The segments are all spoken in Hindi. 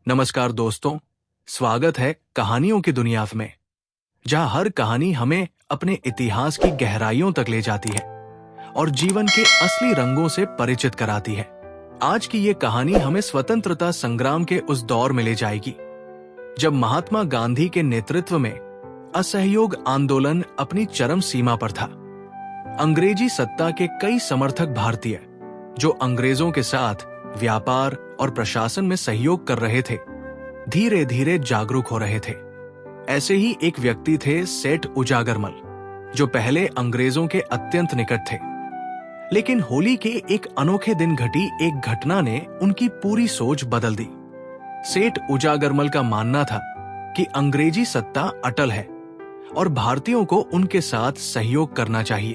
नमस्कार दोस्तों, स्वागत है कहानियों की दुनिया में, जहां हर कहानी हमें अपने इतिहास की गहराइयों तक ले जाती है और जीवन के असली रंगों से परिचित कराती है। आज की ये कहानी हमें स्वतंत्रता संग्राम के उस दौर में ले जाएगी जब महात्मा गांधी के नेतृत्व में असहयोग आंदोलन अपनी चरम सीमा पर था। अंग्रेजी सत्ता के कई समर्थक भारतीय जो अंग्रेजों के साथ व्यापार और प्रशासन में सहयोग कर रहे थे, धीरे धीरे जागरूक हो रहे थे। ऐसे ही एक व्यक्ति थे सेठ उजागरमल, जो पहले अंग्रेजों के अत्यंत निकट थे। लेकिन होली के एक अनोखे दिन घटी एक घटना ने उनकी पूरी सोच बदल दी। सेठ उजागरमल का मानना था कि अंग्रेजी सत्ता अटल है और भारतीयों को उनके साथ सहयोग करना चाहिए।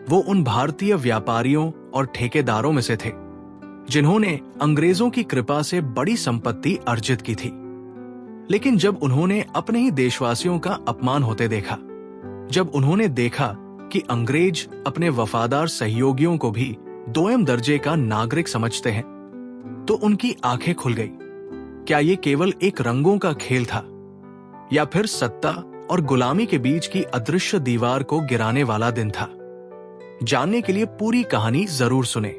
वो उन भारतीय व्यापारियों और ठेकेदारों में से थे जिन्होंने अंग्रेजों की कृपा से बड़ी संपत्ति अर्जित की थी। लेकिन जब उन्होंने अपने ही देशवासियों का अपमान होते देखा, जब उन्होंने देखा कि अंग्रेज अपने वफादार सहयोगियों को भी दोयम दर्जे का नागरिक समझते हैं, तो उनकी आंखें खुल गई। क्या ये केवल एक रंगों का खेल था या फिर सत्ता और गुलामी के बीच की अदृश्य दीवार को गिराने वाला दिन था? जानने के लिए पूरी कहानी जरूर सुने।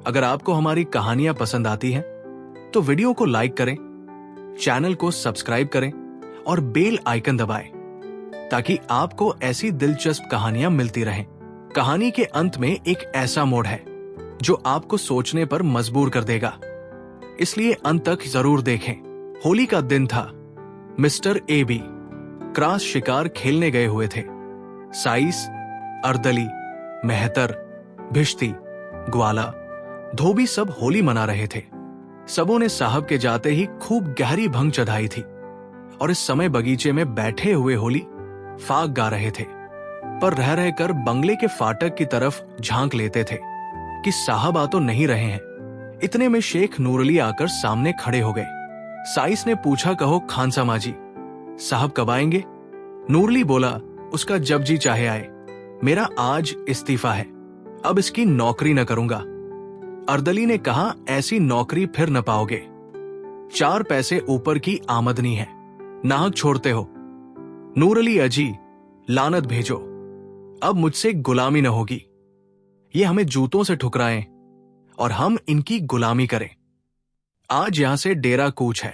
अगर आपको हमारी कहानियां पसंद आती हैं, तो वीडियो को लाइक करें, चैनल को सब्सक्राइब करें और बेल आइकन दबाएं, ताकि आपको ऐसी दिलचस्प कहानियां मिलती रहें। कहानी के अंत में एक ऐसा मोड़ है जो आपको सोचने पर मजबूर कर देगा, इसलिए अंत तक जरूर देखें। होली का दिन था। मिस्टर AB क्रास शिकार खेलने गए हुए थे। साइस, अर्दली, मेहतर, भिश्ती, ग्वाला, धोबी सब होली मना रहे थे। सबों ने साहब के जाते ही खूब गहरी भंग चढ़ाई थी और इस समय बगीचे में बैठे हुए होली फाग गा रहे थे, पर रह रहकर बंगले के फाटक की तरफ झांक लेते थे कि साहब आ तो नहीं रहे हैं। इतने में शेख नूरअली आकर सामने खड़े हो गए। साइस ने पूछा, कहो खानसा माजी, साहब कब आएंगे? नूरअली बोला, उसका जब जी चाहे आए, मेरा आज इस्तीफा है, अब इसकी नौकरी न करूंगा। अर्दली ने कहा, ऐसी नौकरी फिर न पाओगे, 4 पैसे ऊपर की आमदनी है, नाहक छोड़ते हो। नूरअली, अजी लानत भेजो, अब मुझसे गुलामी न होगी। ये हमें जूतों से ठुकराएं और हम इनकी गुलामी करें। आज यहां से डेरा कूच है,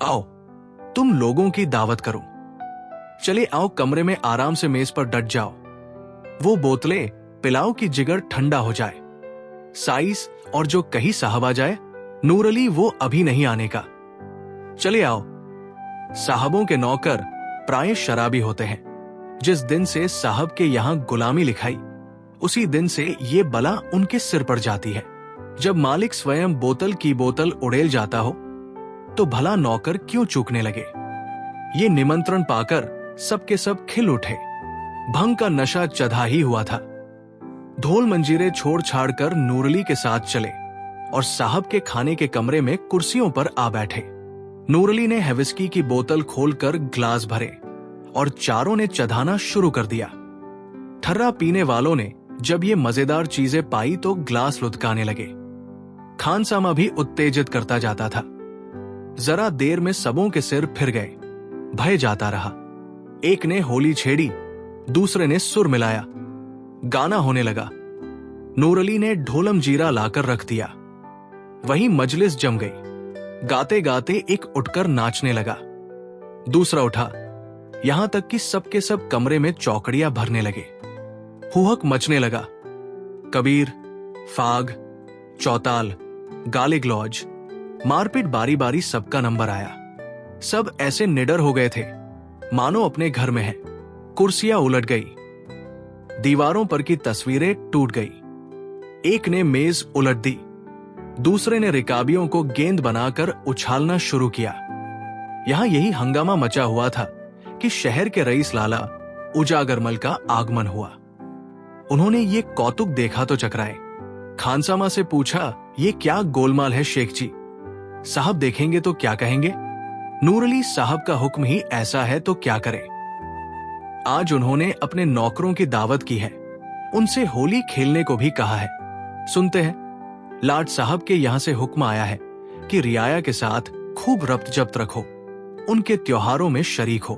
आओ तुम लोगों की दावत करो। चले आओ कमरे में आराम से मेज पर डट जाओ, वो बोतलें पिलाओ कि जिगर ठंडा हो जाए। साइस और जो कहीं साहब आ जाए, नूरअली वो अभी नहीं आने का। चले आओ। साहबों के नौकर प्राय शराबी होते हैं। जिस दिन से साहब के यहां गुलामी लिखाई, उसी दिन से ये बला उनके सिर पर जाती है। जब मालिक स्वयं बोतल की बोतल उड़ेल जाता हो, तो भला नौकर क्यों चूकने लगे? ये निमंत्रण पाकर सबके सब खिल उठे। भंग का नशा चढ़ा ही हुआ था। ढोल मंजीरे छोड़ छाड़ कर नूरअली के साथ चले और साहब के खाने के कमरे में कुर्सियों पर आ बैठे। नूरअली ने हैविस्की की बोतल खोलकर ग्लास भरे और चारों ने चढ़ाना शुरू कर दिया। ठर्रा पीने वालों ने जब ये मजेदार चीजें पाई तो ग्लास लुढ़काने लगे। खानसामा भी उत्तेजित करता जाता था। जरा देर में सबों के सिर फिर गए, भय जाता रहा। एक ने होली छेड़ी, दूसरे ने सुर मिलाया, गाना होने लगा। नूरअली ने ढोलम जीरा लाकर रख दिया। वहीं मजलिस जम गई। गाते गाते एक उठकर नाचने लगा, दूसरा उठा, यहां तक कि सबके सब कमरे में चौकड़ियां भरने लगे। हुहक मचने लगा। कबीर, फाग, चौताल, गाली गलौज, मारपीट बारी बारी सबका नंबर आया। सब ऐसे निडर हो गए थे मानो अपने घर में है। कुर्सियां उलट गई, दीवारों पर की तस्वीरें टूट गई। एक ने मेज उलट दी, दूसरे ने रिकाबियों को गेंद बनाकर उछालना शुरू किया। यहां यही हंगामा मचा हुआ था कि शहर के रईस लाला उजागरमल का आगमन हुआ। उन्होंने ये कौतुक देखा तो चकराए। खानसामा से पूछा, ये क्या गोलमाल है शेख जी? साहब देखेंगे तो क्या कहेंगे? नूरअली, साहब का हुक्म ही ऐसा है तो क्या करें? आज उन्होंने अपने नौकरों की दावत की है, उनसे होली खेलने को भी कहा है। सुनते हैं। लाट साहब के यहां से हुक्म आया है कि रियाया के साथ खूब रब्त जब्त रखो, उनके त्योहारों में शरीक हो।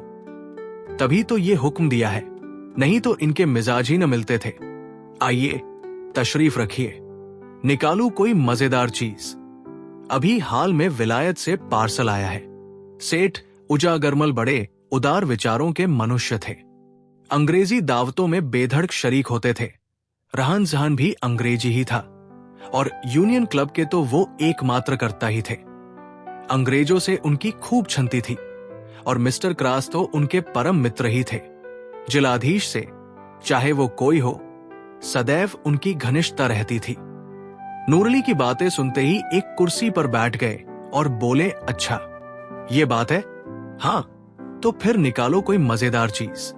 तभी तो ये हुक्म दिया है, नहीं तो इनके मिजाज ही न मिलते थे। आइए तशरीफ रखिए, निकालू कोई मजेदार चीज। अभी हाल में विलायत से पार्सल आया है। सेठ उजागरमल बड़े उदार विचारों के मनुष्य थे। अंग्रेजी दावतों में बेधड़क शरीक होते थे। रहन सहन भी अंग्रेजी ही था और यूनियन क्लब के तो वो एकमात्र कर्ता ही थे। अंग्रेजों से उनकी खूब छनती थी और मिस्टर क्रास तो उनके परम मित्र ही थे। जिलाधीश से चाहे वो कोई हो, सदैव उनकी घनिष्ठता रहती थी। नूरली की बातें सुनते ही एक कुर्सी पर बैठ गए और बोले, अच्छा ये बात है? हाँ, तो फिर निकालो कोई मजेदार चीज,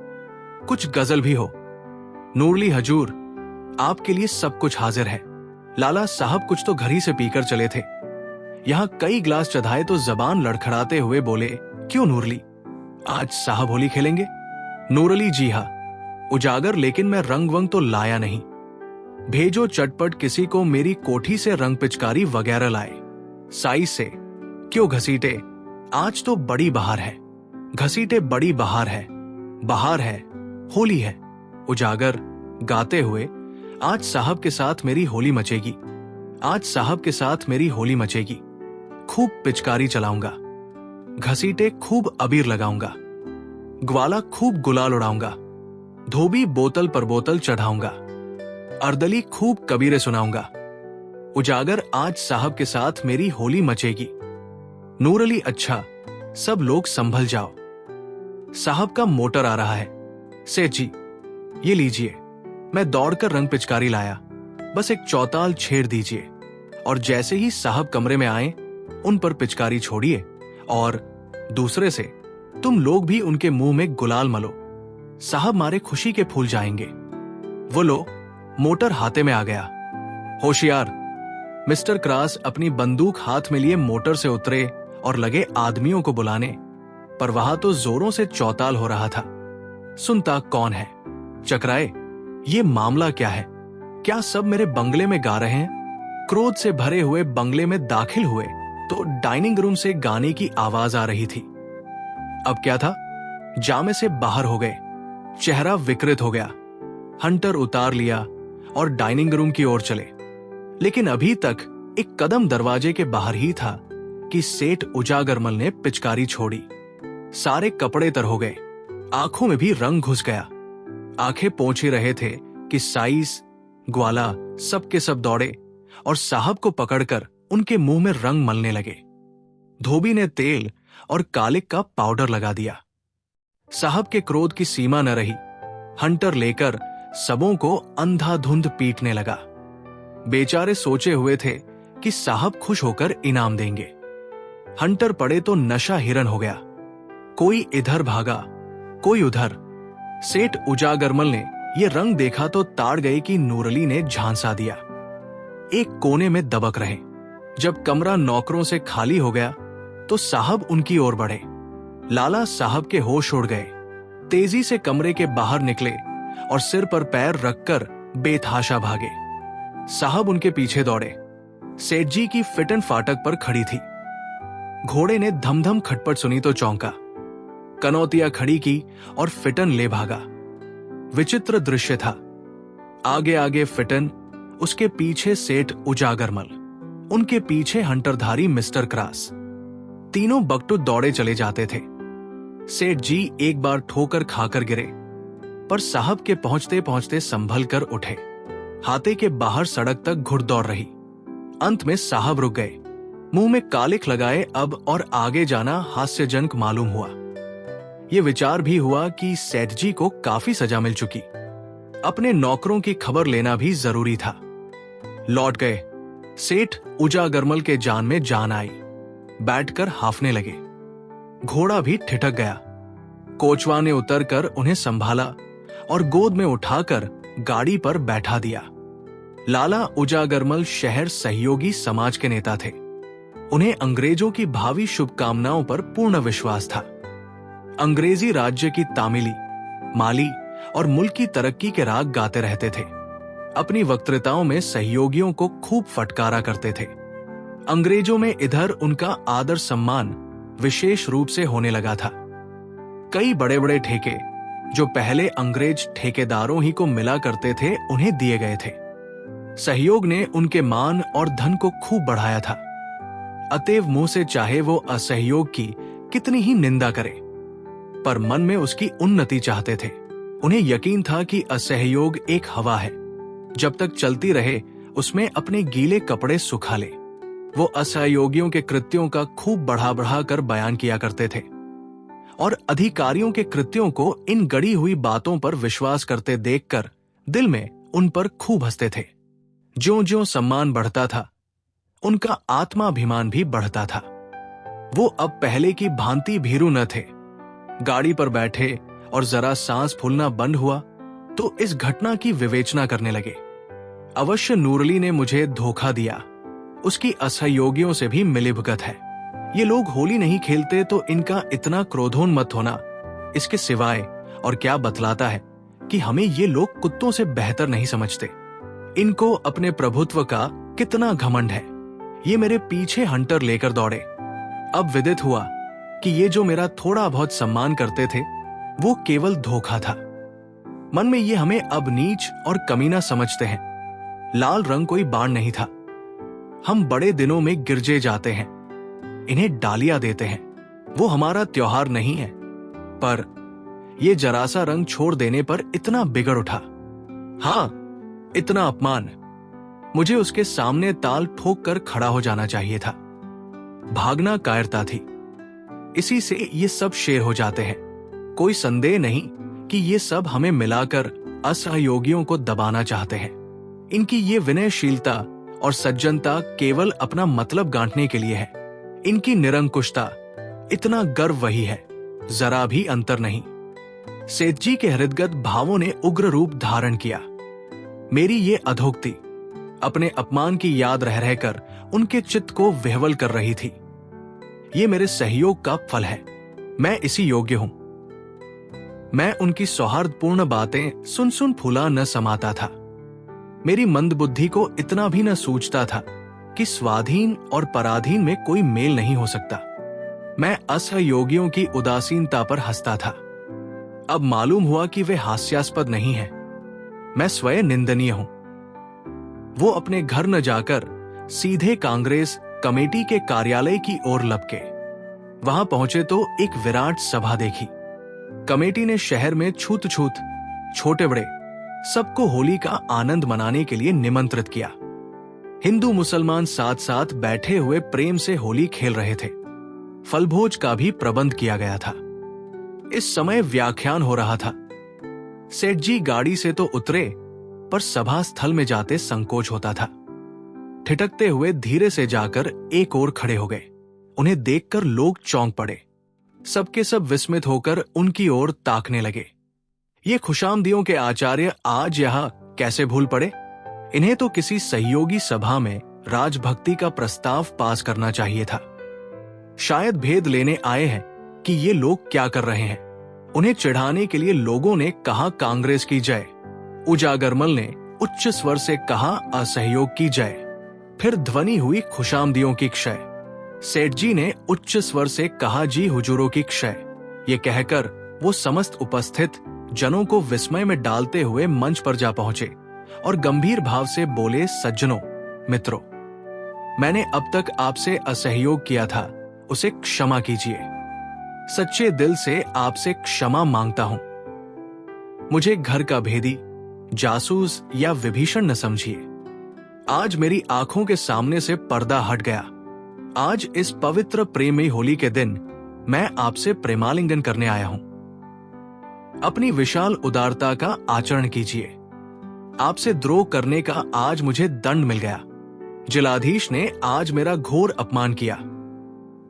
कुछ गजल भी हो। नूरली हजूर, आपके लिए सब कुछ हाजिर है। लाला साहब कुछ तो घर ही से पीकर चले थे। यहां कई गिलास चढ़ाए तो जबान लड़खड़ाते हुए बोले, क्यों नूरली, आज साहब होली खेलेंगे? नूरली, जी हां, उजागर, लेकिन मैं रंग वंग तो लाया नहीं। भेजो चटपट किसी को मेरी कोठी से रंग पिचकारी वगैरह लाए। साई से, क्यों घसीटे, आज तो बड़ी बहार है। घसीटे, बड़ी बहार है, होली है। उजागर गाते हुए, आज साहब के साथ मेरी होली मचेगी, आज साहब के साथ मेरी होली मचेगी। खूब पिचकारी चलाऊंगा, घसीटे खूब अबीर लगाऊंगा, ग्वाला खूब गुलाल उड़ाऊंगा, धोबी बोतल पर बोतल चढ़ाऊंगा, अर्दली खूब कबीरे सुनाऊंगा। उजागर, आज साहब के साथ मेरी होली मचेगी। नूरली, अच्छा, सब लोग संभल जाओ, साहब का मोटर आ रहा है। सेठ जी, ये लीजिए, मैं दौड़कर रंग पिचकारी लाया, बस एक चौताल छेड़ दीजिए और जैसे ही साहब कमरे में आए, उन पर पिचकारी छोड़िए और दूसरे से तुम लोग भी उनके मुंह में गुलाल मलो, साहब मारे खुशी के फूल जाएंगे। वो लो, मोटर हाथे में आ गया। होशियार! मिस्टर क्रास अपनी बंदूक हाथ में लिए मोटर से उतरे और लगे आदमियों को बुलाने, पर वहां तो जोरों से चौताल हो रहा था। सुनता कौन है? चकराए, ये मामला क्या है? क्या सब मेरे बंगले में गा रहे हैं? क्रोध से भरे हुए बंगले में दाखिल हुए तो डाइनिंग रूम से गाने की आवाज आ रही थी। अब क्या था? जामे से बाहर हो गए, चेहरा विकृत हो गया, हंटर उतार लिया और डाइनिंग रूम की ओर चले। लेकिन अभी तक एक कदम दरवाजे के बाहर ही था कि सेठ उजागरमल ने पिचकारी छोड़ी। सारे कपड़े तर हो गए, आंखों में भी रंग घुस गया। आंखें पोंछ ही रहे थे कि साइस, ग्वाला सब के सब दौड़े और साहब को पकड़कर उनके मुंह में रंग मलने लगे। धोबी ने तेल और कालिक का पाउडर लगा दिया। साहब के क्रोध की सीमा न रही, हंटर लेकर सबों को अंधाधुंध पीटने लगा। बेचारे सोचे हुए थे कि साहब खुश होकर इनाम देंगे। हंटर पड़े तो नशा हिरन हो गया, कोई इधर भागा, कोई उधर। सेठ उजागरमल ने ये रंग देखा तो ताड़ गए कि नूरली ने झांसा दिया। एक कोने में दबक रहे। जब कमरा नौकरों से खाली हो गया तो साहब उनकी ओर बढ़े। लाला साहब के होश उड़ गए, तेजी से कमरे के बाहर निकले और सिर पर पैर रखकर बेतहाशा भागे। साहब उनके पीछे दौड़े। सेठ जी की फिटन फाटक पर खड़ी थी। घोड़े ने धमधम खटपट सुनी तो चौंका, कनौतिया खड़ी की और फिटन ले भागा। विचित्र दृश्य था। आगे आगे फिटन, उसके पीछे सेठ उजागरमल, उनके पीछे हंटरधारी मिस्टर क्रास। तीनों बकटुत दौड़े चले जाते थे। सेठ जी एक बार ठोकर खाकर गिरे, पर साहब के पहुंचते पहुंचते संभल कर उठे। हाथे के बाहर सड़क तक घुड़दौड़ रही। अंत में साहब रुक गए। मुंह में कालिक लगाए अब और आगे जाना हास्यजनक मालूम हुआ। ये विचार भी हुआ कि सेठ जी को काफी सजा मिल चुकी, अपने नौकरों की खबर लेना भी जरूरी था। लौट गए। सेठ उजागरमल के जान में जान आई, बैठकर हाफने लगे। घोड़ा भी ठिठक गया। कोचवा ने उतरकर उन्हें संभाला और गोद में उठाकर गाड़ी पर बैठा दिया। लाला उजागरमल शहर सहयोगी समाज के नेता थे। उन्हें अंग्रेजों की भावी शुभकामनाओं पर पूर्ण विश्वास था। अंग्रेजी राज्य की तामीली, माली और मुल्क की तरक्की के राग गाते रहते थे। अपनी वक्तृताओं में सहयोगियों को खूब फटकारा करते थे। अंग्रेजों में इधर उनका आदर सम्मान विशेष रूप से होने लगा था। कई बड़े बड़े ठेके जो पहले अंग्रेज ठेकेदारों ही को मिला करते थे उन्हें दिए गए थे। सहयोग ने उनके मान और धन को खूब बढ़ाया था। अतएव मुंह से चाहे वो असहयोग की कितनी ही निंदा करे, पर मन में उसकी उन्नति चाहते थे। उन्हें यकीन था कि असहयोग एक हवा है, जब तक चलती रहे उसमें अपने गीले कपड़े सुखा ले। वो असहयोगियों के कृत्यों का खूब बढ़ा बढ़ा कर बयान किया करते थे और अधिकारियों के कृत्यों को इन गड़ी हुई बातों पर विश्वास करते देखकर दिल में उन पर खूब हंसते थे। ज्यों-ज्यों सम्मान बढ़ता था, उनका आत्माभिमान भी बढ़ता था। वो अब पहले की भांति भीरू न थे। गाड़ी पर बैठे और जरा सांस फूलना बंद हुआ तो इस घटना की विवेचना करने लगे। अवश्य नूरली ने मुझे धोखा दिया, उसकी असहयोगियों से भी मिलीभगत है। ये लोग होली नहीं खेलते तो इनका इतना क्रोधोन्मत्त होना इसके सिवाय और क्या बतलाता है कि हमें ये लोग कुत्तों से बेहतर नहीं समझते। इनको अपने प्रभुत्व का कितना घमंड है। ये मेरे पीछे हंटर लेकर दौड़े। अब विदित हुआ कि ये जो मेरा थोड़ा बहुत सम्मान करते थे वो केवल धोखा था। मन में ये हमें अब नीच और कमीना समझते हैं। लाल रंग कोई बाण नहीं था। हम बड़े दिनों में गिरजे जाते हैं, इन्हें डालियां देते हैं। वो हमारा त्योहार नहीं है, पर ये जरा सा रंग छोड़ देने पर इतना बिगड़ उठा। हाँ, इतना अपमान। मुझे उसके सामने ताल ठोक कर खड़ा हो जाना चाहिए था। भागना कायरता थी। इसी से ये सब शेर हो जाते हैं। कोई संदेह नहीं कि ये सब हमें मिलाकर असहयोगियों को दबाना चाहते हैं। इनकी ये विनयशीलता और सज्जनता केवल अपना मतलब गांठने के लिए है। इनकी निरंकुशता, इतना गर्व वही है, जरा भी अंतर नहीं। सेठ जी के हृदयगत भावों ने उग्र रूप धारण किया। मेरी ये अधोक्ति अपने अपमान की याद रह रहकर उनके चित्त को विह्वल कर रही थी। ये मेरे सहयोग का फल है। मैं इसी योग्य हूं। मैं उनकी सौहार्दपूर्ण बातें सुन सुन फूला न समाता था। मेरी मंद बुद्धि को इतना भी न सूझता था कि स्वाधीन और पराधीन में कोई मेल नहीं हो सकता। मैं असहयोगियों की उदासीनता पर हंसता था। अब मालूम हुआ कि वे हास्यास्पद नहीं हैं। मैं स्वयं निंदनीय हूं। वो अपने घर न जाकर सीधे कांग्रेस कमेटी के कार्यालय की ओर लपके। वहां पहुंचे तो एक विराट सभा देखी। कमेटी ने शहर में छूत-छूत, छोटे बड़े सबको होली का आनंद मनाने के लिए निमंत्रित किया। हिंदू मुसलमान साथ साथ बैठे हुए प्रेम से होली खेल रहे थे। फलभोज का भी प्रबंध किया गया था। इस समय व्याख्यान हो रहा था। सेठ जी गाड़ी से तो उतरे, पर सभा स्थल में जाते संकोच होता था। ठिठकते हुए धीरे से जाकर एक ओर खड़े हो गए। उन्हें देखकर लोग चौंक पड़े। सबके सब विस्मित होकर उनकी ओर ताकने लगे। ये खुशामदियों के आचार्य आज यहां कैसे भूल पड़े? इन्हें तो किसी सहयोगी सभा में राजभक्ति का प्रस्ताव पास करना चाहिए था। शायद भेद लेने आए हैं कि ये लोग क्या कर रहे हैं। उन्हें चिढ़ाने के लिए लोगों ने कहा कांग्रेस की जय, उजागरमल ने उच्च स्वर से कहा असहयोग की जय, फिर ध्वनि हुई खुशामदियों की क्षय। सेठ जी ने उच्च स्वर से कहा जी हुजूरों की क्षय। ये कहकर वो समस्त उपस्थित जनों को विस्मय में डालते हुए मंच पर जा पहुंचे और गंभीर भाव से बोले, सज्जनों, मित्रों, मैंने अब तक आपसे असहयोग किया था, उसे क्षमा कीजिए। सच्चे दिल से आपसे क्षमा मांगता हूं। मुझे घर का भेदी, जासूस या विभीषण न समझिए। आज मेरी आंखों के सामने से पर्दा हट गया। आज इस पवित्र प्रेमी होली के दिन मैं आपसे प्रेमालिंगन करने आया हूं। अपनी विशाल उदारता का आचरण कीजिए। आपसे द्रोह करने का आज मुझे दंड मिल गया। जिलाधीश ने आज मेरा घोर अपमान किया।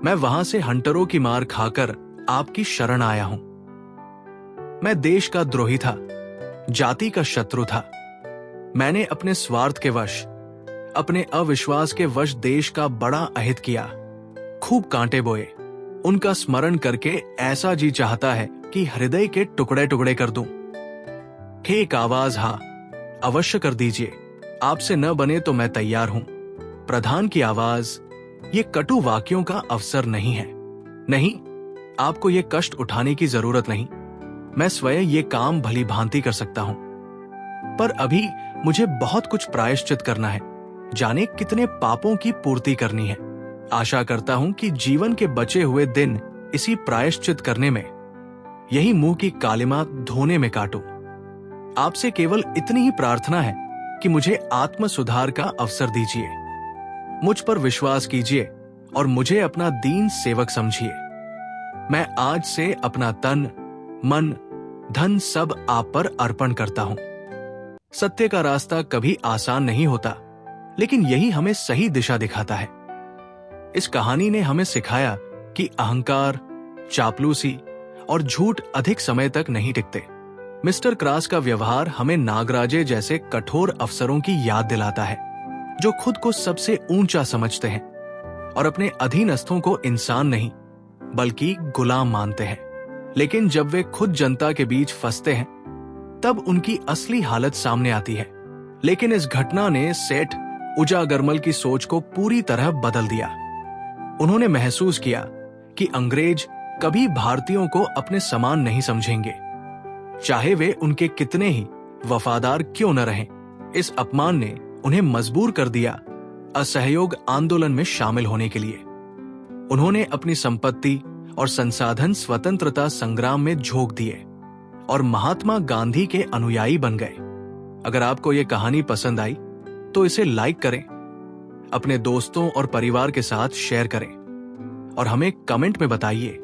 मैं वहां से हंटरों की मार खाकर आपकी शरण आया हूं। मैं देश का द्रोही था, जाति का शत्रु था। मैंने अपने स्वार्थ के वश, अपने अविश्वास के वश देश का बड़ा अहित किया। खूब कांटे बोए। उनका स्मरण करके ऐसा जी चाहता है कि हृदय के टुकड़े टुकड़े कर दूं। एक आवाज, हाँ, अवश्य कर दीजिए। आपसे न बने तो मैं तैयार हूं। प्रधान की आवाज, ये कटु वाक्यों का अवसर नहीं है। नहीं, आपको ये कष्ट उठाने की जरूरत नहीं। मैं स्वयं ये काम भली भांति कर सकता हूं। पर अभी मुझे बहुत कुछ प्रायश्चित करना है। जाने कितने पापों की पूर्ति करनी है। आशा करता हूं कि जीवन के बचे हुए दिन इसी प्रायश्चित करने में, यही मुंह की कालिमा धोने में काटूं। आपसे केवल इतनी ही प्रार्थना है कि मुझे आत्म सुधार का अवसर दीजिए। मुझ पर विश्वास कीजिए और मुझे अपना दीन सेवक समझिए। मैं आज से अपना तन, मन, धन सब आप पर अर्पण करता हूं। सत्य का रास्ता कभी आसान नहीं होता, लेकिन यही हमें सही दिशा दिखाता है। इस कहानी ने हमें सिखाया कि अहंकार, चापलूसी और झूठ अधिक समय तक नहीं टिकते। मिस्टर क्रास का व्यवहार हमें नागराजे जैसे कठोर अफसरों की याद दिलाता है, जो खुद को सबसे ऊंचा समझते हैं और अपने अधीनस्थों को इंसान नहीं बल्कि गुलाम मानते हैं। लेकिन जब वे खुद जनता के बीच फंसते हैं, तब उनकी असली हालत सामने आती है। लेकिन इस घटना ने सेठ उजागरमल की सोच को पूरी तरह बदल दिया। उन्होंने महसूस किया कि अंग्रेज कभी भारतीयों को अपने समान नहीं समझेंगे, चाहे वे उनके कितने ही वफादार क्यों न रहें। इस अपमान ने उन्हें मजबूर कर दिया असहयोग आंदोलन में शामिल होने के लिए। उन्होंने अपनी संपत्ति और संसाधन स्वतंत्रता संग्राम में झोंक दिए और महात्मा गांधी के अनुयायी बन गए। अगर आपको यह कहानी पसंद आई तो इसे लाइक करें, अपने दोस्तों और परिवार के साथ शेयर करें और हमें कमेंट में बताइए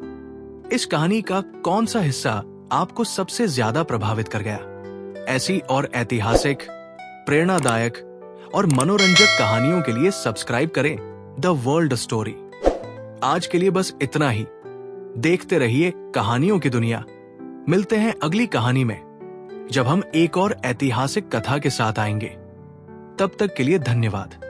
इस कहानी का कौन सा हिस्सा आपको सबसे ज्यादा प्रभावित कर गया। ऐसी और ऐतिहासिक, प्रेरणादायक और मनोरंजक कहानियों के लिए सब्सक्राइब करें द वर्ल्ड स्टोरी। आज के लिए बस इतना ही। देखते रहिए कहानियों की दुनिया। मिलते हैं अगली कहानी में, जब हम एक और ऐतिहासिक कथा के साथ आएंगे। तब तक के लिए धन्यवाद।